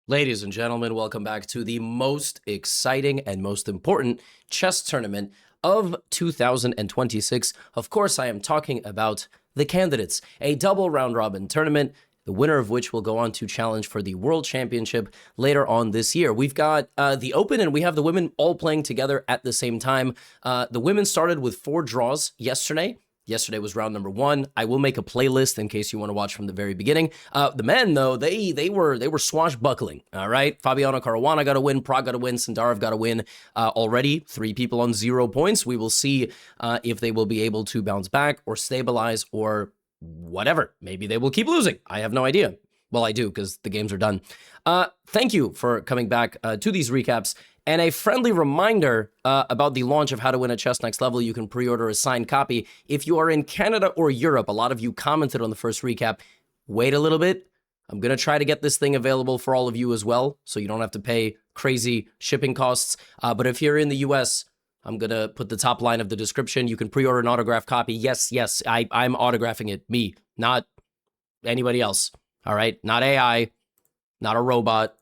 Ladies and gentlemen, welcome back to the most exciting and most important chess tournament of 2026. Of course, I am talking about the candidates, a double round robin tournament, the winner of which will go on to challenge for the World Championship later on this year. We've got the Open and we have the women all playing together at the same time. The women started with 4 draws yesterday. Yesterday was round number 1. I will make a playlist in case you want to watch from the very beginning. The men, though, they were swashbuckling. All right, Fabiano Caruana got a win, Pragg got a win, Sindarov got a win. Already 3 people on 0 points. We will see if they will be able to bounce back or stabilize or whatever. Maybe they will keep losing. I have no idea. Well, I do because the games are done. Thank you for coming back to these recaps. And a friendly reminder about the launch of How to Win at Chess Next Level. You can pre-order a signed copy. If you are in Canada or Europe, a lot of you commented on the first recap. Wait a little bit. I'm going to try to get this thing available for all of you as well, so you don't have to pay crazy shipping costs. But if you're in the US, I'm going to put the top line of the description. You can pre-order an autographed copy. Yes, I'm autographing it. Me, not anybody else. All right? Not AI, not a robot,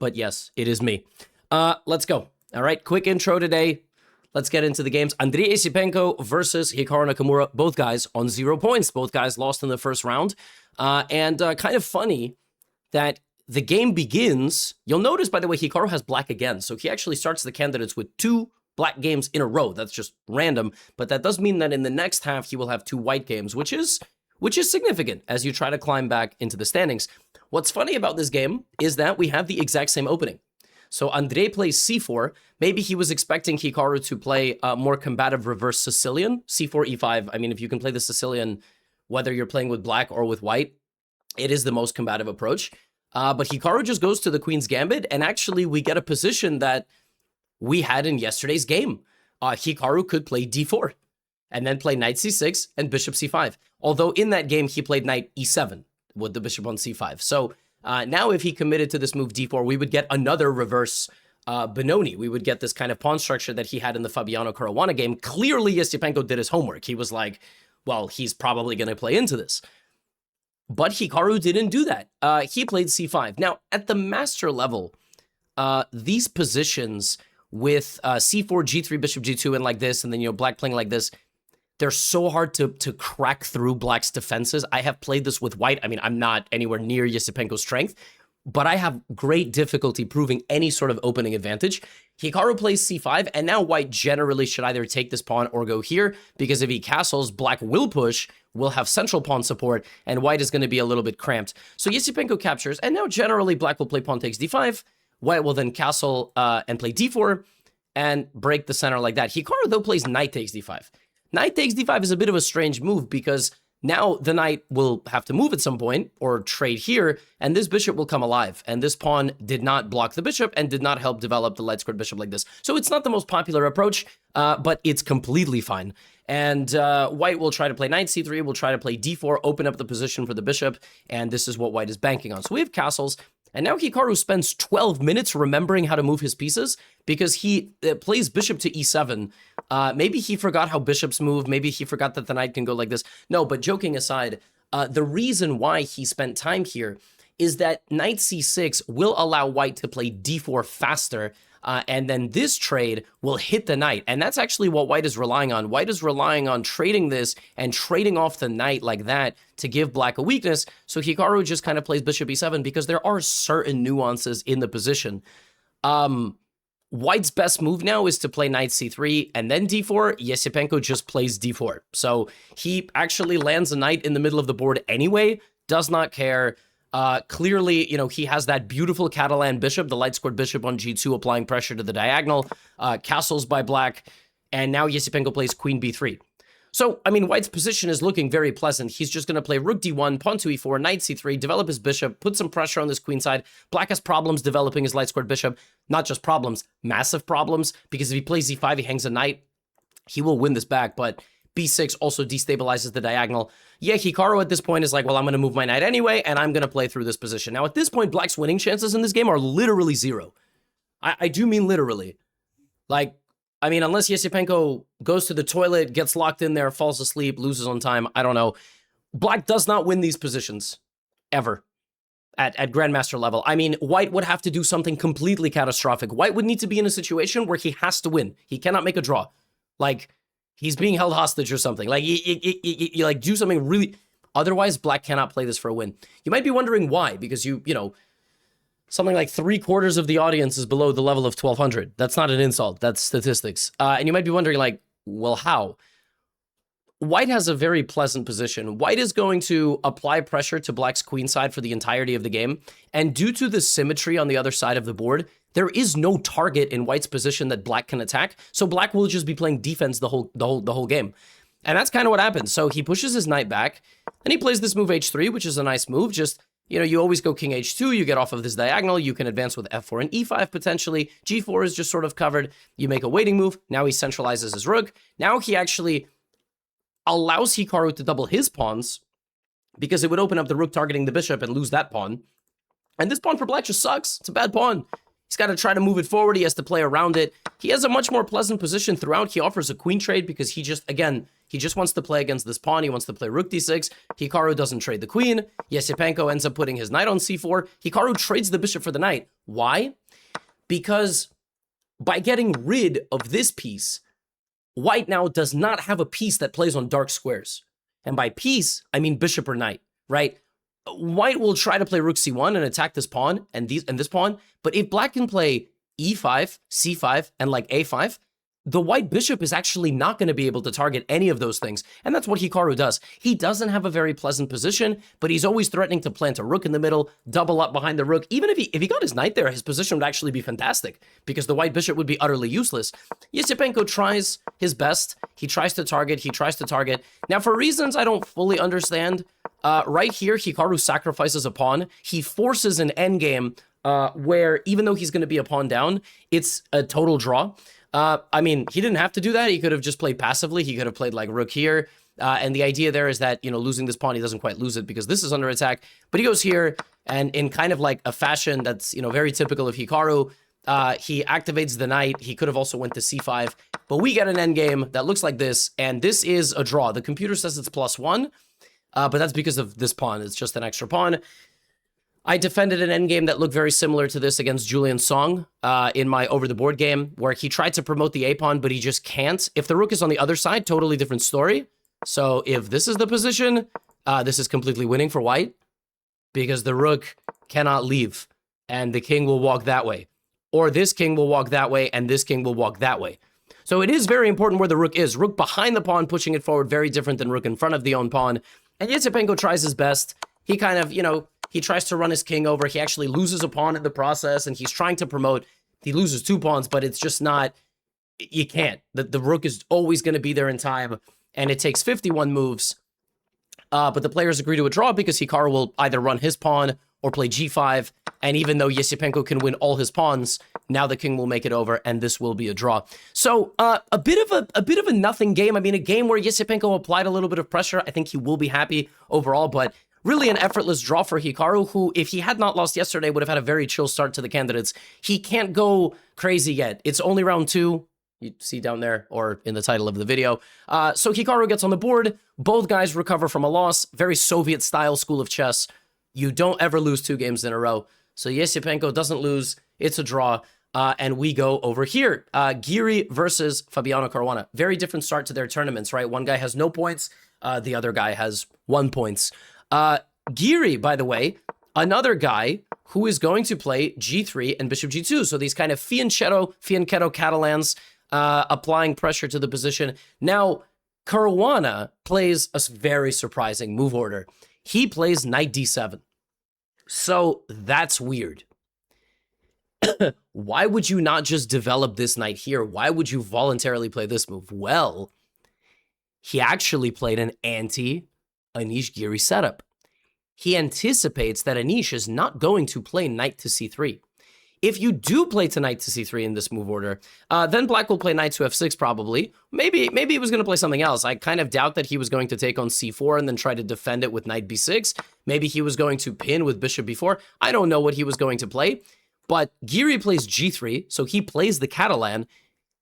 but yes, it is me. Let's go. All right, quick intro today. Let's get into the games. Andrei Esipenko versus Hikaru Nakamura. Both guys on 0 points. Both guys lost in the first round. And kind of funny that the game begins. You'll notice, by the way, Hikaru has black again. So he actually starts the candidates with 2 black games in a row. That's just random. But that does mean that in the next half, he will have 2 white games, which is significant as you try to climb back into the standings. What's funny about this game is that we have the exact same opening. So Andrei plays c4. Maybe he was expecting Hikaru to play a more combative reverse Sicilian, c4, e5. I mean, if you can play the Sicilian, whether you're playing with black or with white, it is the most combative approach. But Hikaru just goes to the Queen's Gambit, and actually we get a position that we had in yesterday's game. Hikaru could play d4, and then play knight c6 and bishop c5. Although in that game, he played knight e7 with the bishop on c5. So now if he committed to this move d4, we would get another reverse Benoni. We would get this kind of pawn structure that he had in the Fabiano Caruana game. Clearly, Esipenko did his homework. He was like, well, he's probably going to play into this. But Hikaru didn't do that. He played c5. Now, at the master level, these positions with c4, g3, bishop g2, and like this, and then, black playing like this, they're so hard to crack through black's defenses. I have played this with white. I mean, I'm not anywhere near Esipenko's strength, but I have great difficulty proving any sort of opening advantage. Hikaru plays c5, and now white generally should either take this pawn or go here, because if he castles, black will push, will have central pawn support, and white is going to be a little bit cramped. So Esipenko captures, and now generally black will play pawn takes d5, white will then castle and play d4, and break the center like that. Hikaru, though, plays knight takes d5. Knight takes d5 is a bit of a strange move because now the knight will have to move at some point or trade here, and this bishop will come alive. And this pawn did not block the bishop and did not help develop the light squared bishop like this. So it's not the most popular approach, but it's completely fine. And white will try to play knight c3, will try to play d4, open up the position for the bishop, and this is what white is banking on. So we have castles. And now Hikaru spends 12 minutes remembering how to move his pieces because he plays bishop to e7. Maybe he forgot how bishops move. Maybe he forgot that the knight can go like this. No, but joking aside, the reason why he spent time here is that knight c6 will allow white to play d4 faster, and then this trade will hit the knight. And that's actually what white is relying on. White is relying on trading this and trading off the knight like that to give black a weakness. So Hikaru just kind of plays bishop e7 because there are certain nuances in the position. White's best move now is to play knight c3 and then d4. Esipenko just plays d4. So he actually lands a knight in the middle of the board anyway, does not care. Clearly, he has that beautiful Catalan bishop, the light squared bishop on g2, applying pressure to the diagonal, castles by black, and now Esipenko plays queen b3. So, I mean, white's position is looking very pleasant. He's just going to play rook d1, pawn to e4, knight c3, develop his bishop, put some pressure on this queen side. Black has problems developing his light squared bishop. Not just problems, massive problems, because if he plays e5, he hangs a knight. He will win this back, but b6 also destabilizes the diagonal. Yeah, Hikaru at this point is like, well, I'm going to move my knight anyway, and I'm going to play through this position. Now, at this point, black's winning chances in this game are literally 0. I do mean literally. Like, I mean, unless Esipenko goes to the toilet, gets locked in there, falls asleep, loses on time, I don't know. Black does not win these positions, ever. at grandmaster level. I mean, white would have to do something completely catastrophic. White would need to be in a situation where he has to win. He cannot make a draw. Like, he's being held hostage or something. Like, you like do something really... Otherwise, black cannot play this for a win. You might be wondering why, because you know, something like 3/4 of the audience is below the level of 1200. That's not an insult. That's statistics. And you might be wondering, like, well, how? White has a very pleasant position. White is going to apply pressure to black's queen side for the entirety of the game. And due to the symmetry on the other side of the board, there is no target in white's position that black can attack. So black will just be playing defense the whole game. And that's kind of what happens. So he pushes his knight back, and he plays this move h3, which is a nice move. Just, you know, you always go king h2, you get off of this diagonal, you can advance with f4 and e5 potentially. g4 is just sort of covered. You make a waiting move. Now he centralizes his rook. Now he actually allows Hikaru to double his pawns, because it would open up the rook targeting the bishop and lose that pawn. And this pawn for black just sucks. It's a bad pawn. He's got to try to move it forward. He has to play around it. He has a much more pleasant position throughout. He offers a queen trade because he just, again, he just wants to play against this pawn. He wants to play rook d6. Hikaru doesn't trade the queen. Yesipenko ends up putting his knight on c4. Hikaru trades the bishop for the knight. Why? Because by getting rid of this piece, white now does not have a piece that plays on dark squares. And by piece, I mean bishop or knight, right? White will try to play rook c1 and attack this pawn and this pawn, but if black can play e5, c5, and like a5, the white bishop is actually not going to be able to target any of those things. And that's what Hikaru does. He doesn't have a very pleasant position, but he's always threatening to plant a rook in the middle, double up behind the rook. Even if he got his knight there, his position would actually be fantastic because the white bishop would be utterly useless. Yesipenko tries his best. He tries to target. Now, for reasons I don't fully understand, right here, Hikaru sacrifices a pawn. He forces an endgame where even though he's going to be a pawn down, it's a total draw. I mean, he didn't have to do that. He could have just played passively. He could have played like rook here. And the idea there is that, you know, losing this pawn, he doesn't quite lose it because this is under attack. But he goes here and in kind of like a fashion that's, you know, very typical of Hikaru, he activates the knight. He could have also went to c5. But we get an endgame that looks like this. And this is a draw. The computer says it's +1. But that's because of this pawn. It's just an extra pawn. I defended an endgame that looked very similar to this against Julian Song in my over-the-board game, where he tried to promote the a-pawn, but he just can't. If the rook is on the other side, totally different story. So if this is the position, this is completely winning for white, because the rook cannot leave, and the king will walk that way. Or this king will walk that way, and this king will walk that way. So it is very important where the rook is. Rook behind the pawn, pushing it forward, very different than rook in front of the own pawn. And Yesipenko tries his best. He kind of, you know, he tries to run his king over. He actually loses a pawn in the process, and he's trying to promote. He loses 2 pawns, but it's just not, you can't. The rook is always going to be there in time, and it takes 51 moves. But the players agree to a draw because Hikaru will either run his pawn or play g5, and even though Yesipenko can win all his pawns, now the king will make it over, and this will be a draw. So a bit of a nothing game. I mean, a game where Yesipenko applied a little bit of pressure. I think he will be happy overall, but really an effortless draw for Hikaru, who, if he had not lost yesterday, would have had a very chill start to the candidates. He can't go crazy yet. It's only round 2. You see down there, or in the title of the video. So Hikaru gets on the board. Both guys recover from a loss. Very Soviet-style school of chess. You don't ever lose 2 games in a row. So Yesipenko doesn't lose. It's a draw. And we go over here. Giri versus Fabiano Caruana. Very different start to their tournaments, right? One guy has no points. The other guy has 1 point. Giri, by the way, another guy who is going to play g3 and bishop g2. So these kind of fianchetto Catalans applying pressure to the position. Now, Caruana plays a very surprising move order. He plays knight d7. So that's weird. Why would you not just develop this knight here? Why would you voluntarily play this move? Well, he actually played an anti-Anish Giri setup. He anticipates that Anish is not going to play knight to c3. If you do play to knight to c3 in this move order, then black will play knight to f6 probably. Maybe he was going to play something else. I kind of doubt that he was going to take on c4 and then try to defend it with knight b6. Maybe he was going to pin with bishop b4. I don't know what he was going to play. But Giri plays g3, so he plays the Catalan.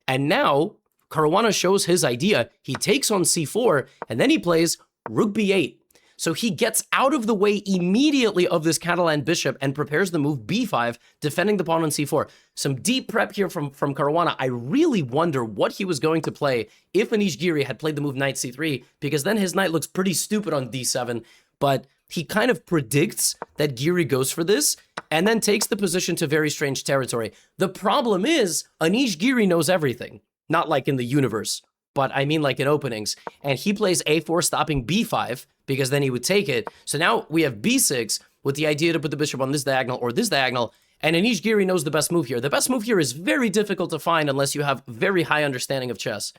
And now Caruana shows his idea. He takes on c4, and then he plays rook b8. So he gets out of the way immediately of this Catalan bishop and prepares the move b5, defending the pawn on c4. Some deep prep here from Caruana. I really wonder what he was going to play if Anish Giri had played the move knight c3, because then his knight looks pretty stupid on d7, but he kind of predicts that Giri goes for this and then takes the position to very strange territory. The problem is Anish Giri knows everything, not like in the universe, but I mean like in openings. And he plays a4 stopping b5 because then he would take it. So now we have b6 with the idea to put the bishop on this diagonal or this diagonal. And Anish Giri knows the best move here. The best move here is very difficult to find unless you have very high understanding of chess.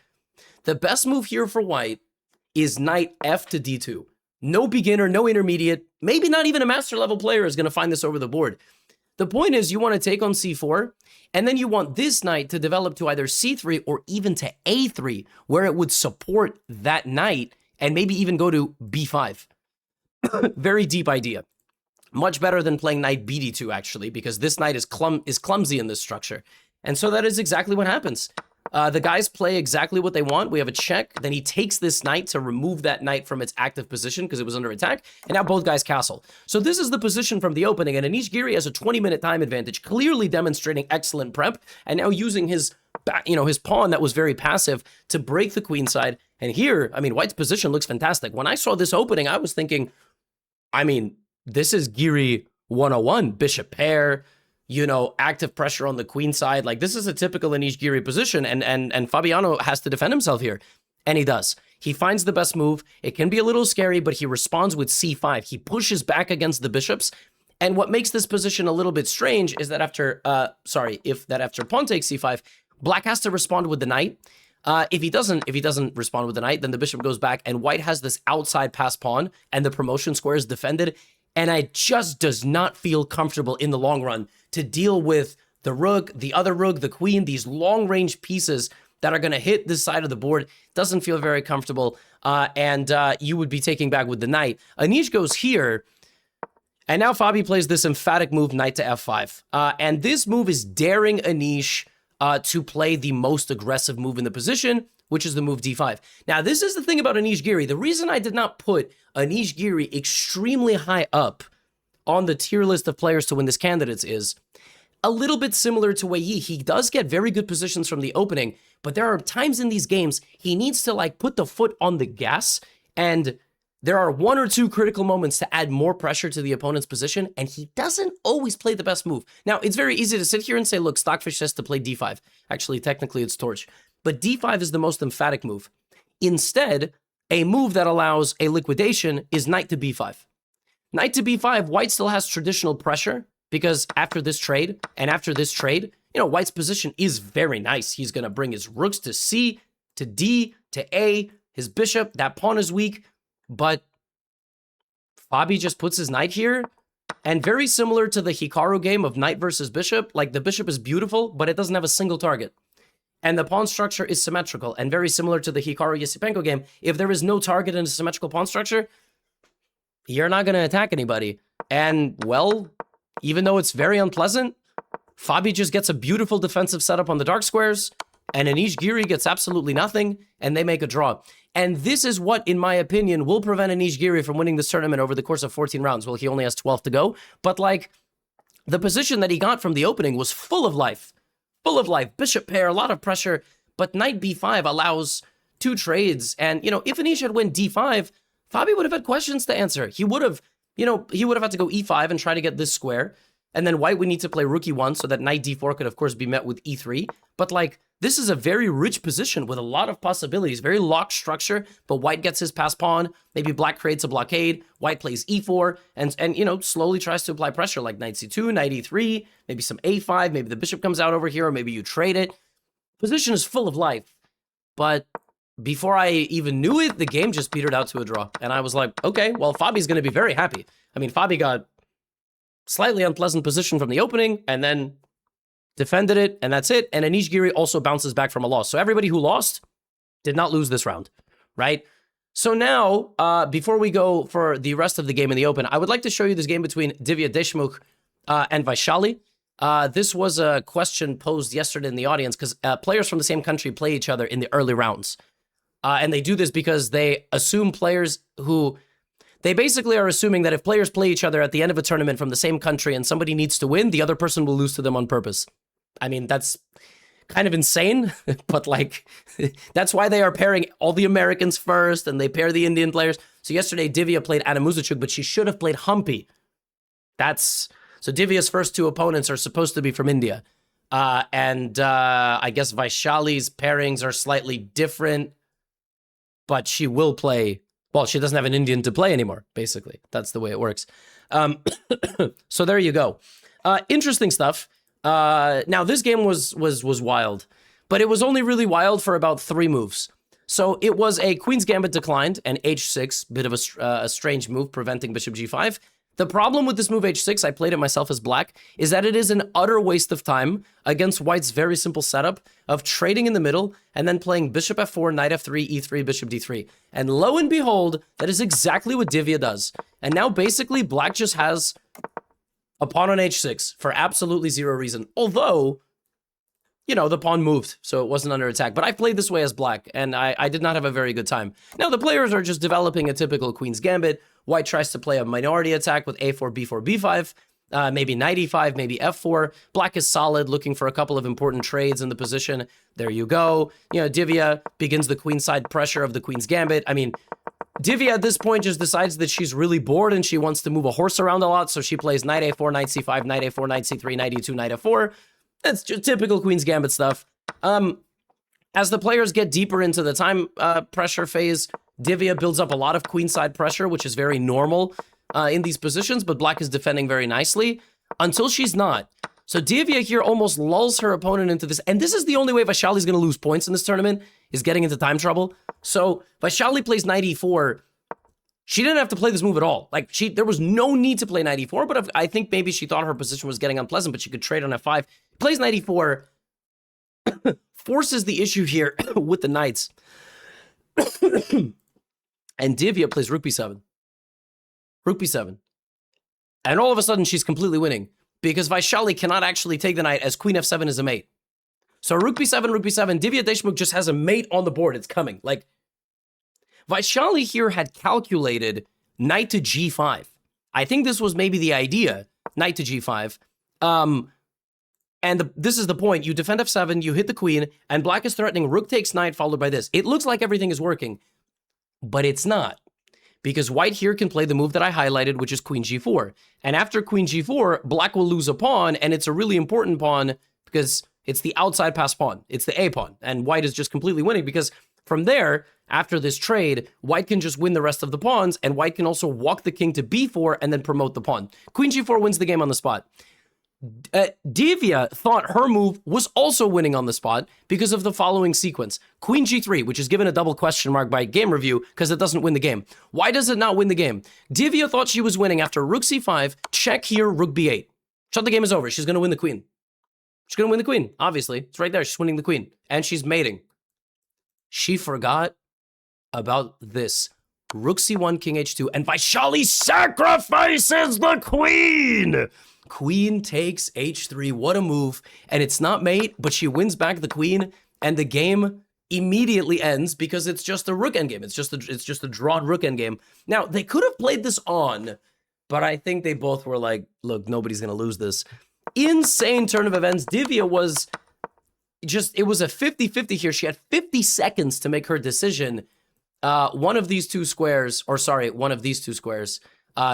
The best move here for white is knight f to d2. No beginner, no intermediate, maybe not even a master level player is going to find this over the board. The point is you want to take on c4, and then you want this knight to develop to either c3 or even to a3, where it would support that knight and maybe even go to b5. Very deep idea. Much better than playing knight bd2, actually, because this knight is clumsy in this structure. And so that is exactly what happens. The guys play exactly what they want. We have a check. Then he takes this knight to remove that knight from its active position because it was under attack. And now both guys castle. So this is the position from the opening. And Anish Giri has a 20-minute time advantage, clearly demonstrating excellent prep. And now using his pawn that was very passive to break the queen side. And here, I mean, white's position looks fantastic. When I saw this opening, I was thinking, I mean, this is Giri 101, bishop pair, active pressure on the queen side. Like, this is a typical Anish Giri position, and Fabiano has to defend himself here. And he does. He finds the best move. It can be a little scary, but he responds with c5. He pushes back against the bishops. And what makes this position a little bit strange is that after pawn takes c5, black has to respond with the knight. If he doesn't respond with the knight, then the bishop goes back, and white has this outside pass pawn, and the promotion square is defended. And it just does not feel comfortable in the long run to deal with the rook, the other rook, the queen, these long-range pieces that are going to hit this side of the board. Doesn't feel very comfortable, and you would be taking back with the knight. Anish goes here, and now Fabi plays this emphatic move, knight to f5. And this move is daring Anish to play the most aggressive move in the position, which is the move d5. Now, this is the thing about Anish Giri. The reason I did not put Anish Giri extremely high up on the tier list of players to win this candidates is a little bit similar to Wei Yi. He does get very good positions from the opening, but there are times in these games he needs to put the foot on the gas, and there are one or two critical moments to add more pressure to the opponent's position, and he doesn't always play the best move. Now, it's very easy to sit here and say, look, Stockfish says to play d5. Actually, technically, it's Torch. But d5 is the most emphatic move. Instead, a move that allows a liquidation is knight to b5. Knight to b5, white still has traditional pressure, because after this trade, white's position is very nice. He's going to bring his rooks to c, to d, to a, his bishop. That pawn is weak, but Fabi just puts his knight here. And very similar to the Hikaru game of knight versus bishop, like the bishop is beautiful, but it doesn't have a single target. And the pawn structure is symmetrical, and very similar to the Hikaru Yesipenko game. If there is no target in a symmetrical pawn structure, you're not going to attack anybody. And, well, even though it's very unpleasant, Fabi just gets a beautiful defensive setup on the dark squares, and Anish Giri gets absolutely nothing, and they make a draw. And this is what, in my opinion, will prevent Anish Giri from winning this tournament over the course of 14 rounds. Well, he only has 12 to go, but, the position that he got from the opening was full of life. Full of life, bishop pair, a lot of pressure, but knight b5 allows two trades. And, if Anish had won d5, Fabi would have had questions to answer. He would have had to go e5 and try to get this square. And then white would need to play rook e1 so that knight d4 could, of course, be met with e3. But, this is a very rich position with a lot of possibilities, very locked structure, but white gets his pass pawn, maybe black creates a blockade, white plays e4, and slowly tries to apply pressure, like knight c2, knight e3, maybe some a5, maybe the bishop comes out over here, or maybe you trade it. Position is full of life, but before I even knew it, the game just petered out to a draw, and I was like, okay, well, Fabi's going to be very happy. I mean, Fabi got slightly unpleasant position from the opening, and then defended it, and that's it. And Anish Giri also bounces back from a loss. So everybody who lost did not lose this round, right? So now, before we go for the rest of the game in the open, I would like to show you this game between Divya Vaishali and Vaishali. This was a question posed yesterday in the audience because players from the same country play each other in the early rounds. And they do this because they assume players who... They basically are assuming that if players play each other at the end of a tournament from the same country and somebody needs to win, the other person will lose to them on purpose. I mean, that's kind of insane, but like, that's why they are pairing all the Americans first and they pair the Indian players. So yesterday, Divya played Anna Muzychuk, but she should have played Humpy. So Divya's first two opponents are supposed to be from India. I guess Vaishali's pairings are slightly different, but she will play, well, she doesn't have an Indian to play anymore, basically. That's the way it works. So there you go. Interesting stuff. Now, this game was wild, but it was only really wild for about 3 moves. So it was a Queen's Gambit declined and h6, bit of a strange move, preventing bishop g5. The problem with this move h6, I played it myself as black, is that it is an utter waste of time against white's very simple setup of trading in the middle and then playing bishop f4, knight f3, e3, bishop d3. And lo and behold, that is exactly what Divya does. And now basically black just has a pawn on h6 for absolutely zero reason. Although, you know, the pawn moved, so it wasn't under attack. But I played this way as black, and I did not have a very good time. Now, the players are just developing a typical Queen's Gambit. White tries to play a minority attack with a4, b4, b5, maybe knight e5, maybe f4. Black is solid, looking for a couple of important trades in the position. There you go. You know, Divya begins the queenside pressure of the Queen's Gambit. I mean, Divya at this point just decides that she's really bored and she wants to move a horse around a lot, so she plays knight a4, knight c5, knight a4, knight c3, knight e2, knight f4. That's just typical Queen's Gambit stuff. As the players get deeper into the time pressure phase, Divya builds up a lot of queenside pressure, which is very normal in these positions, but black is defending very nicely until she's not. So Divya here almost lulls her opponent into this, and this is the only way Vaishali's going to lose points in this tournament, is getting into time trouble. So Vaishali plays knight e4. She didn't have to play this move at all. Like, there was no need to play knight e4, but I think maybe she thought her position was getting unpleasant, but she could trade on f5. Plays knight e4, forces the issue here with the knights. And Divya plays rook b7. Rook b7. And all of a sudden, she's completely winning, because Vaishali cannot actually take the knight, as queen f7 is a mate. So rook b7, Divya Deshmukh just has a mate on the board. It's coming. Like, Vaishali here had calculated knight to g5. I think this was maybe the idea, knight to g5. This is the point. You defend f7, you hit the queen, and black is threatening rook takes knight, followed by this. It looks like everything is working, but it's not. Because white here can play the move that I highlighted, which is queen g4. And after queen g4, black will lose a pawn, and it's a really important pawn because it's the outside pass pawn. It's the A pawn, and white is just completely winning because from there, after this trade, white can just win the rest of the pawns, and white can also walk the king to b4 and then promote the pawn. Queen g4 wins the game on the spot. Divya thought her move was also winning on the spot because of the following sequence. Queen g3, which is given a double question mark by Game Review because it doesn't win the game. Why does it not win the game? Divya thought she was winning after rook c5, check here, rook b8. Shut the game is over. She's going to win the queen. She's going to win the queen, obviously. It's right there. She's winning the queen. And she's mating. She forgot about this. Rook c1, king h2, and Vaishali sacrifices the queen! Queen takes h3. What a move. And it's not mate, but she wins back the queen, and the game immediately ends because it's just a rook endgame. It's just a drawn rook endgame. Now, they could have played this on, but I think they both were like, look, nobody's going to lose this. Insane turn of events. Divya was just, it was a 50-50 here. She had 50 seconds to make her decision. One of these two squares,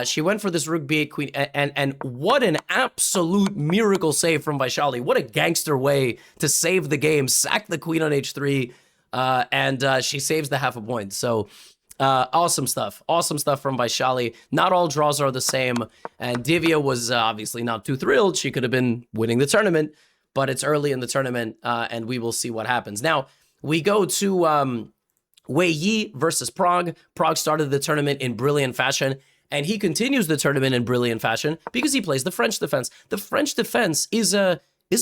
she went for this rook b8 queen, and what an absolute miracle save from Vaishali. What a gangster way to save the game. Sack the queen on h3, and she saves the half a point. So awesome stuff. Awesome stuff from Vaishali. Not all draws are the same, and Divya was obviously not too thrilled. She could have been winning the tournament, but it's early in the tournament, and we will see what happens. Now, we go to Wei versus Pragg. Pragg started the tournament in brilliant fashion, and he continues the tournament in brilliant fashion because he plays the French defense. The French defense is a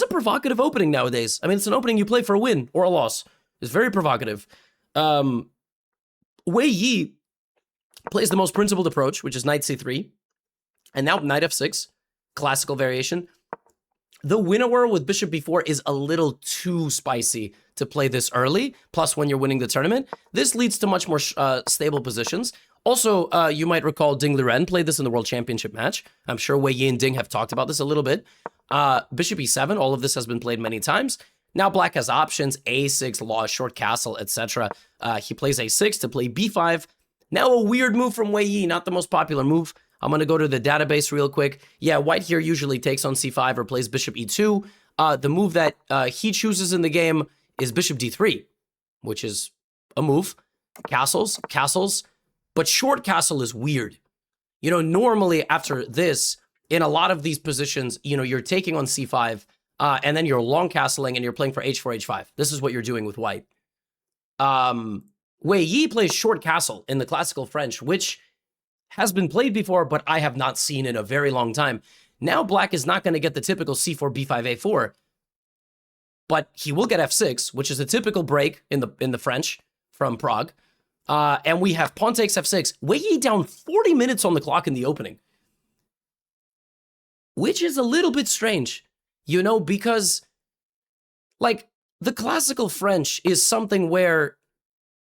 provocative opening nowadays. I mean, it's an opening you play for a win or a loss. It's very provocative. Wei plays the most principled approach, which is knight c3, and now knight f6, classical variation. The winnower with bishop b4 is a little too spicy to play this early, plus when you're winning the tournament. This leads to much more stable positions. Also, you might recall Ding Liren played this in the World Championship match. I'm sure Wei Yi and Ding have talked about this a little bit. Bishop e7, all of this has been played many times. Now black has options, a6, lost, short castle, etc. He plays a6 to play b5. Now a weird move from Wei Yi, not the most popular move. I'm going to go to the database real quick. Yeah, white here usually takes on c5 or plays bishop e2. The move that he chooses in the game is bishop d3, which is a move. Castles, castles. But short castle is weird. You know, normally after this, in a lot of these positions, you know, you're taking on c5, and then you're long castling and you're playing for h4, h5. This is what you're doing with white. Wei Yi plays short castle in the classical French, which has been played before, but I have not seen in a very long time. Now black is not going to get the typical c4, b5, a4, but he will get f6, which is a typical break in the French from Pragg. And we have pawn takes f6. Wei Yi down 40 minutes on the clock in the opening, which is a little bit strange, you know, because like the classical French is something where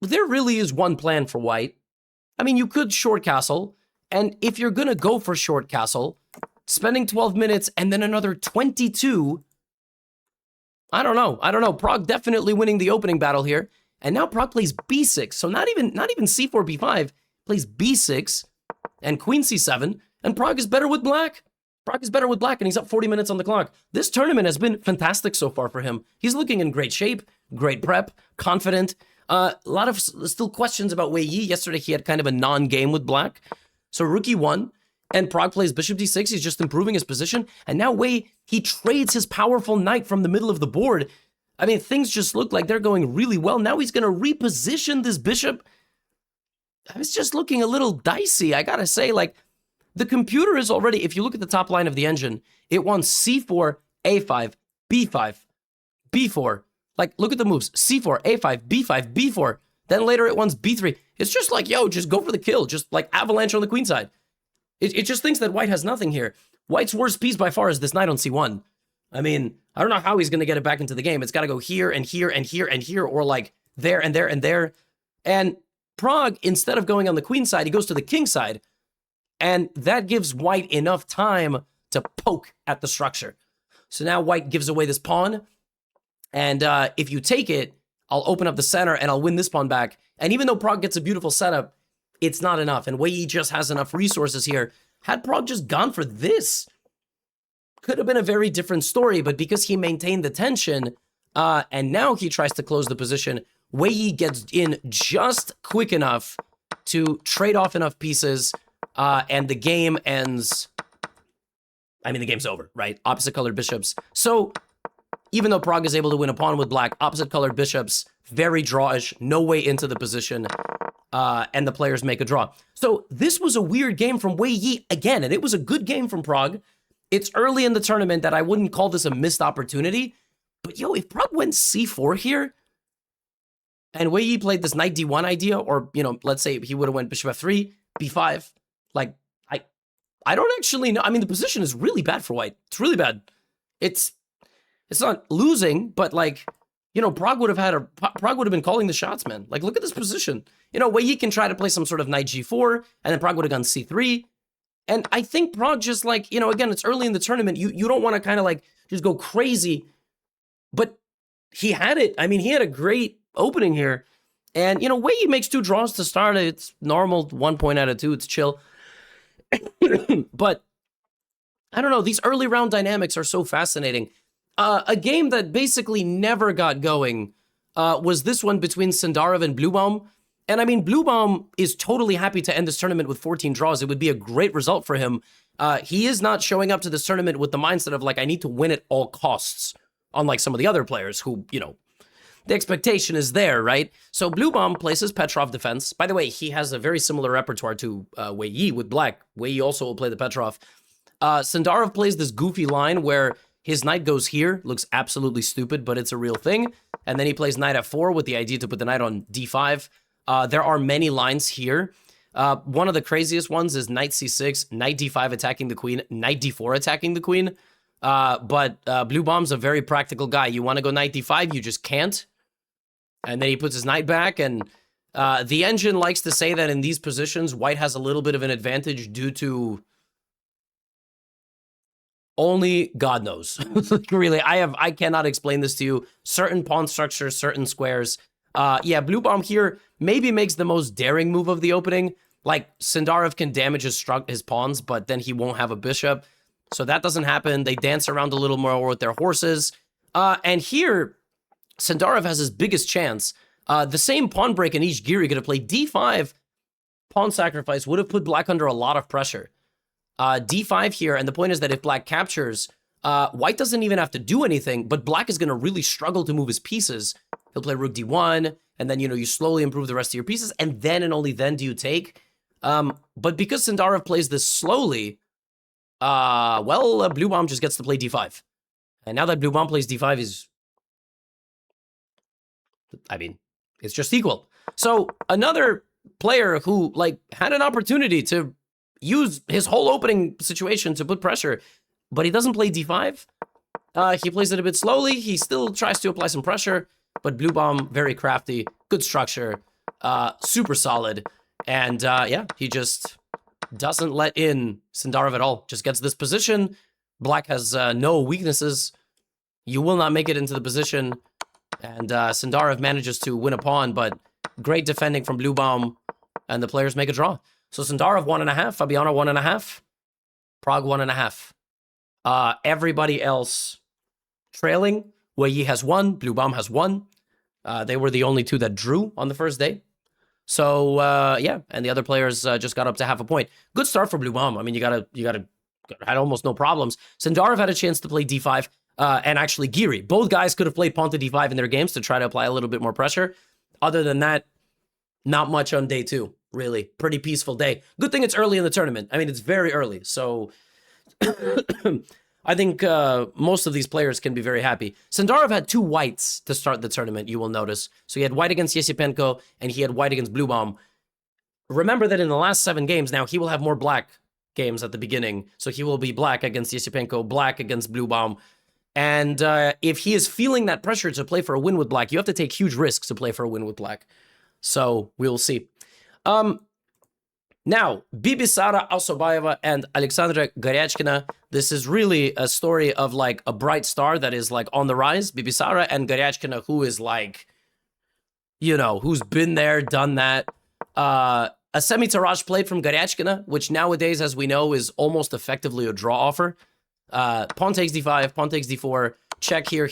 there really is one plan for white. I mean, you could short castle, and if you're going to go for short castle, spending 12 minutes and then another 22, I don't know. Pragg definitely winning the opening battle here. And now Pragg plays b6, so not even c4, b5, plays b6 and queen c7, and Pragg is better with black. Pragg is better with black, and he's up 40 minutes on the clock. This tournament has been fantastic so far for him. He's looking in great shape, great prep, confident. A lot of still questions about Wei Yi. Yesterday he had kind of a non-game with black. So rook e1, and Pragg plays bishop d6. He's just improving his position. And now Wei, he trades his powerful knight from the middle of the board. I mean, things just look like they're going really well. Now he's going to reposition this bishop. It's just looking a little dicey, I gotta say. Like, the computer is already, if you look at the top line of the engine, it wants c4, a5, b5, b4. Like, look at the moves. c4, a5, b5, b4. Then later it wants b3. It's just like, yo, just go for the kill. Just like avalanche on the queen side. It just thinks that white has nothing here. White's worst piece by far is this knight on c1. I mean, I don't know how he's going to get it back into the game. It's got to go here and here and here and here, or like there and there and there. And Pragg, instead of going on the queen side, he goes to the king side. And that gives white enough time to poke at the structure. So now white gives away this pawn. And if you take it, I'll open up the center and I'll win this pawn back. And even though Pragg gets a beautiful setup, it's not enough. And Wei Yi just has enough resources here. Had Pragg just gone for this, could have been a very different story. But because he maintained the tension, and now he tries to close the position, Wei Yi gets in just quick enough to trade off enough pieces, and the game ends. I mean, the game's over, right? Opposite colored bishops. So even though Pragg is able to win a pawn with black, opposite colored bishops, very drawish, no way into the position, and the players make a draw. So this was a weird game from Wei Yi again, and it was a good game from Pragg. It's early in the tournament that I wouldn't call this a missed opportunity, but yo, if Pragg went c4 here, and Wei Yi played this knight d1 idea, or, you know, let's say he would have went bishop f3, b5, like, I don't actually know. I mean, the position is really bad for white. It's really bad. It's not losing, but like, you know, Pragg would have been calling the shots, man. Like, look at this position. You know, Wei Yi can try to play some sort of knight g4, and then Pragg would have gone c3. And I think Pragg just like, you know, again, it's early in the tournament. You don't want to kind of like just go crazy, but he had it. I mean, he had a great opening here. And, you know, Wei Yi makes 2 draws to start. It's normal, 1 point out of 2. It's chill. But I don't know. These early round dynamics are so fascinating. A game that basically never got going was this one between Sindarov and Blubaum. And I mean, Blubaum is totally happy to end this tournament with 14 draws. It would be a great result for him. He is not showing up to this tournament with the mindset of like, I need to win at all costs, unlike some of the other players who, you know, the expectation is there, right? So Blubaum places Petrov defense. By the way, he has a very similar repertoire to Wei Yi with black. Wei Yi also will play the Petrov. Sindarov plays this goofy line where his knight goes here, looks absolutely stupid, but it's a real thing. And then he plays knight f4 with the idea to put the knight on d5. There are many lines here. One of the craziest ones is knight c6, knight d5 attacking the queen, knight d4 attacking the queen. But Blubaum's a very practical guy. You want to go knight d5, you just can't. And then he puts his knight back, and The engine likes to say that in these positions, white has a little bit of an advantage due to only God knows. Really, I cannot explain this to you. Certain pawn structures, certain squares. Yeah, Blubaum here maybe makes the most daring move of the opening. Like, Sindarov can damage his pawns, but then he won't have a bishop. So that doesn't happen. They dance around a little more with their horses. And here, Sindarov has his biggest chance. The same pawn break Anish Giri could have played d5. Pawn sacrifice would have put black under a lot of pressure. D5 here, and the point is that if black captures, white doesn't even have to do anything, but black is going to really struggle to move his pieces. He'll play rook d1, and then, you slowly improve the rest of your pieces, and then and only then do you take. But because Sindarov plays this slowly, Blubaum just gets to play d5. And now that Blubaum plays d5 it's just equal. So another player who, had an opportunity to use his whole opening situation to put pressure, but he doesn't play d5. He plays it a bit slowly. He still tries to apply some pressure, but Blubaum, very crafty, good structure, super solid. And yeah, he just doesn't let in Sindarov at all. Just gets this position. Black has no weaknesses. You will not make it into the position. And Sindarov manages to win a pawn, but great defending from Blubaum, and the players make a draw. So Sindarov 1.5, Fabiano 1.5, Pragg 1.5. Everybody else trailing. Wei has 1, Blubaum has 1. They were the only two that drew on the first day. So yeah, and the other players just got up to half a point. Good start for Blubaum. I mean, you gotta had almost no problems. Sindarov had a chance to play d5, and actually Giri. Both guys could have played pawn to d5 in their games to try to apply a little bit more pressure. Other than that, not much on day 2. Really, pretty peaceful day. Good thing it's early in the tournament. I mean, it's very early, so I think most of these players can be very happy. Sindarov had 2 whites to start the tournament, you will notice. So he had white against Yesipenko, and he had white against Blubaum. Remember that in the last 7 games, now he will have more black games at the beginning. So he will be black against Yesipenko, black against Blubaum. And if he is feeling that pressure to play for a win with black, you have to take huge risks to play for a win with black. So we'll see. Now, Bibisara Alsobayeva and Alexandra Goryachkina. This is really a story of a bright star that is on the rise. Bibisara and Goryachkina, who is who's been there, done that. A semi-Taraj played from Goryachkina, which nowadays, as we know, is almost effectively a draw offer. Pawn takes d5, pawn takes d4, check here.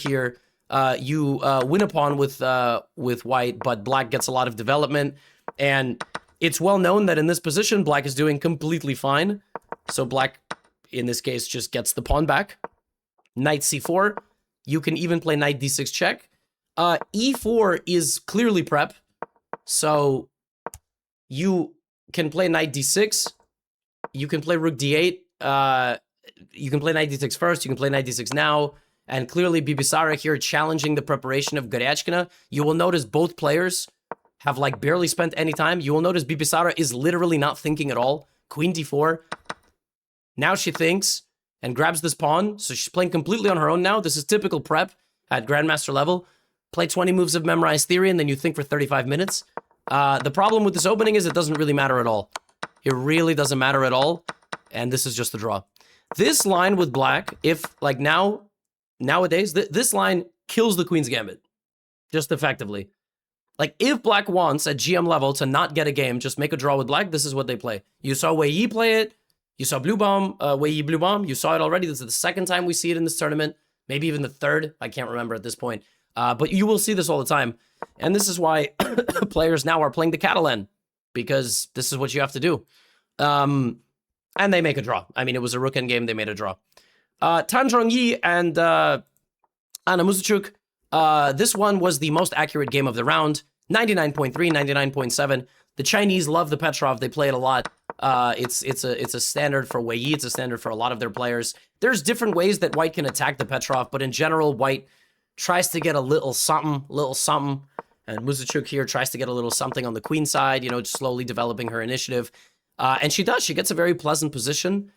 You win a pawn with white, but black gets a lot of development. And it's well known that in this position, black is doing completely fine. So black, in this case, just gets the pawn back. Knight c4. You can even play knight d6 check. E4 is clearly prep. So you can play knight d6. You can play rook d8. You can play knight d6 first. You can play knight d6 now. And clearly Bibisara here challenging the preparation of Goryachkina. You will notice both players have barely spent any time. You will notice Bibisara is literally not thinking at all. Queen d4. Now she thinks and grabs this pawn. So she's playing completely on her own now. This is typical prep at Grandmaster level. Play 20 moves of memorized theory and then you think for 35 minutes. The problem with this opening is it doesn't really matter at all. It really doesn't matter at all. And this is just a draw. This line with black, if nowadays, this line kills the Queen's Gambit. Just effectively. If black wants at GM level to not get a game, just make a draw with black, this is what they play. You saw Wei play it. You saw Blubaum, Wei Blubaum. You saw it already. This is the 2nd time we see it in this tournament. Maybe even the 3rd. I can't remember at this point. But you will see this all the time. And this is why players now are playing the Catalan. Because this is what you have to do. And they make a draw. I mean, it was a rook endgame. They made a draw. Tan Zhongyi and Anna Muzychuk. This one was the most accurate game of the round. 99.3, 99.7. The Chinese love the Petrov. They play it a lot. It's a standard for Wei. It's a standard for a lot of their players. There's different ways that white can attack the Petrov, but in general, white tries to get a little something. And Muzychuk here tries to get a little something on the queen side, slowly developing her initiative. And she does. She gets a very pleasant position,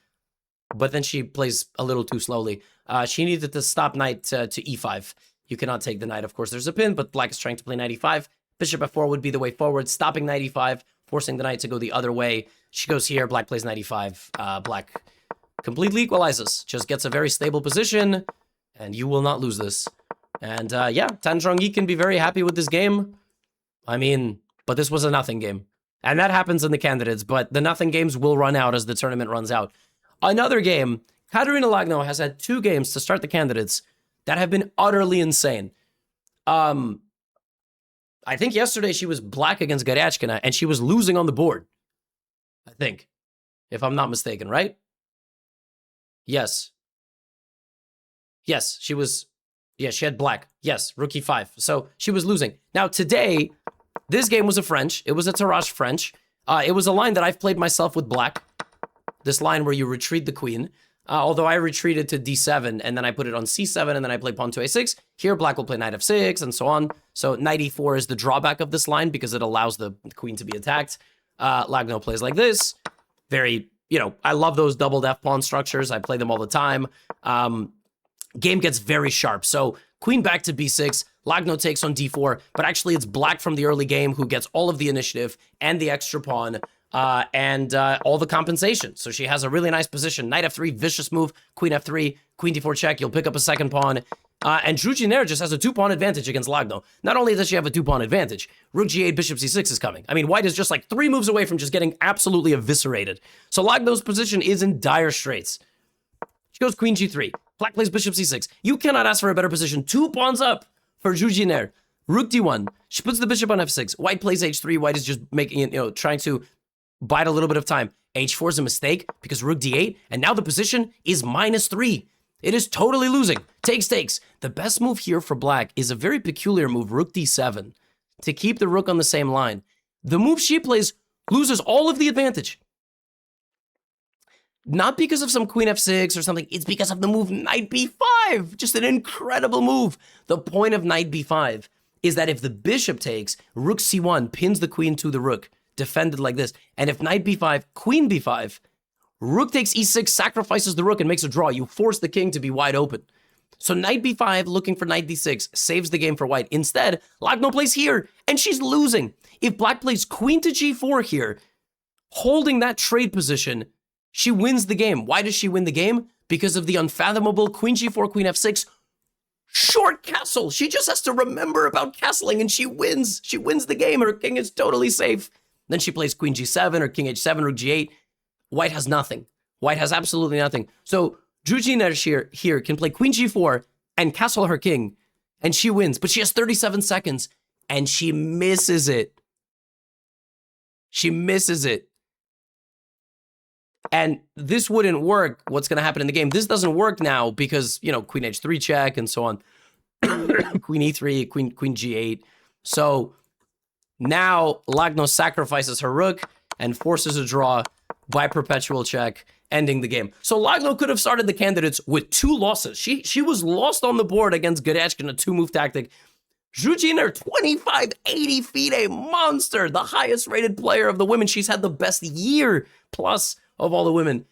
but then she plays a little too slowly. She needed to stop knight to e5. You cannot take the knight, of course. There's a pin, but black is trying to play knight e5. Bishop f4 would be the way forward, stopping knight e5, forcing the knight to go the other way. She goes here, black plays knight e5. Black completely equalizes, just gets a very stable position, and you will not lose this. And yeah, Tan Zhongyi can be very happy with this game. I mean, but this was a nothing game. And that happens in the candidates, but the nothing games will run out as the tournament runs out. Another game, Katerina Lagno has had 2 games to start the candidates that have been utterly insane. I think yesterday she was black against Goryachkina, and she was losing on the board. I think, if I'm not mistaken, right? Yes. Yes, she was... Yeah, she had black. Yes, rook e5. So she was losing. Now, today, this game was a French. It was a Tarrasch French. It was a line that I've played myself with black. This line where you retreat the queen. Although I retreated to d7, and then I put it on c7, and then I play pawn to a6. Here, black will play knight f6, and so on. So knight e4 is the drawback of this line because it allows the queen to be attacked. Lagno plays like this. Very, you know, I love those doubled f-pawn structures. I play them all the time. Game gets very sharp. So queen back to b6, Lagno takes on d4, but actually it's black from the early game who gets all of the initiative and the extra pawn and all the compensation. So she has a really nice position. Knight f3, vicious move, queen f3, queen d4 check, you'll pick up a second pawn. And Zhu Jiner just has a 2-pawn advantage against Lagno. Not only does she have a 2-pawn advantage, rook g8, bishop c6 is coming. I mean, white is just like 3 moves away from just getting absolutely eviscerated. So Lagno's position is in dire straits. She goes queen g3. Black plays bishop c6. You cannot ask for a better position. 2 pawns up for Zhu Jiner. Rook d1. She puts the bishop on f6. White plays h3. White is just making it, you know, trying to bide a little bit of time. h4 is a mistake because rook d8. And now the position is -3. It is totally losing. Takes. The best move here for black is a very peculiar move, rook d7, to keep the rook on the same line. The move she plays loses all of the advantage. Not because of some queen f6 or something, it's because of the move knight b5. Just an incredible move. The point of knight b5 is that if the bishop takes, rook c1 pins the queen to the rook, defended like this. And if knight b5, queen b5, rook takes e6, sacrifices the rook and makes a draw. You force the king to be wide open. So knight b5 looking for knight d6 saves the game for white. Instead, Lagno plays here and she's losing. If black plays queen to g4 here, holding that trade position, she wins the game. Why does she win the game? Because of the unfathomable queen g4, queen f6, short castle. She just has to remember about castling and she wins. She wins the game. Her king is totally safe. Then she plays queen g7 or king h7 or g8. White has nothing. White has absolutely nothing. So Zhu Jiner here can play queen g4 and castle her king, and she wins. But she has 37 seconds, and she misses it. She misses it. And this wouldn't work. What's going to happen in the game? This doesn't work now because, you know, queen h3 check and so on. Queen e3, queen g8. So now Lagno sacrifices her rook and forces a draw by perpetual check, ending the game. So Lagno could have started the candidates with 2 losses. She was lost on the board against Goryachkina, a 2-move tactic. Zhu Jiner, 2580 feet, a monster, the highest rated player of the women. She's had the best year plus of all the women.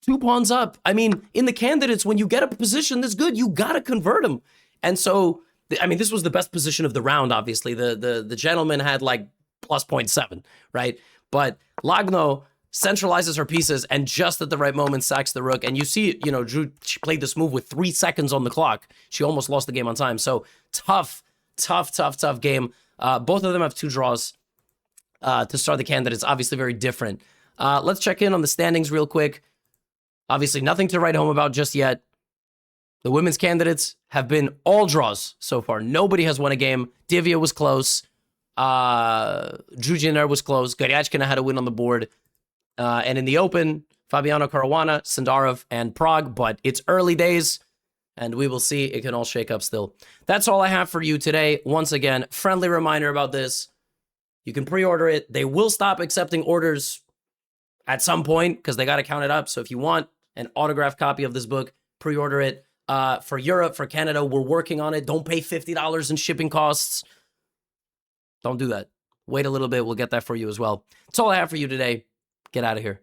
2 pawns up. I mean, in the candidates, when you get a position that's good, you gotta convert them. And so, I mean, this was the best position of the round, obviously. The gentleman had like plus 0.7, right? But Lagno centralizes her pieces and just at the right moment sacks the rook. And you see, you know, Zhu, she played this move with 3 seconds on the clock. She almost lost the game on time. So tough game. Both of them have 2 draws to start the candidates. Obviously very different. Let's check in on the standings real quick. Obviously nothing to write home about just yet. The women's candidates have been all draws so far. Nobody has won a game. Divya was close. Zhu Jiner was close. Goryachkina had a win on the board. And in the open, Fabiano Caruana, Sindarov, and Pragg. But it's early days, and we will see. It can all shake up still. That's all I have for you today. Once again, friendly reminder about this. You can pre-order it. They will stop accepting orders at some point because they got to count it up. So if you want an autographed copy of this book, pre-order it. For Europe, for Canada, we're working on it. Don't pay $50 in shipping costs. Don't do that. Wait a little bit. We'll get that for you as well. That's all I have for you today. Get out of here.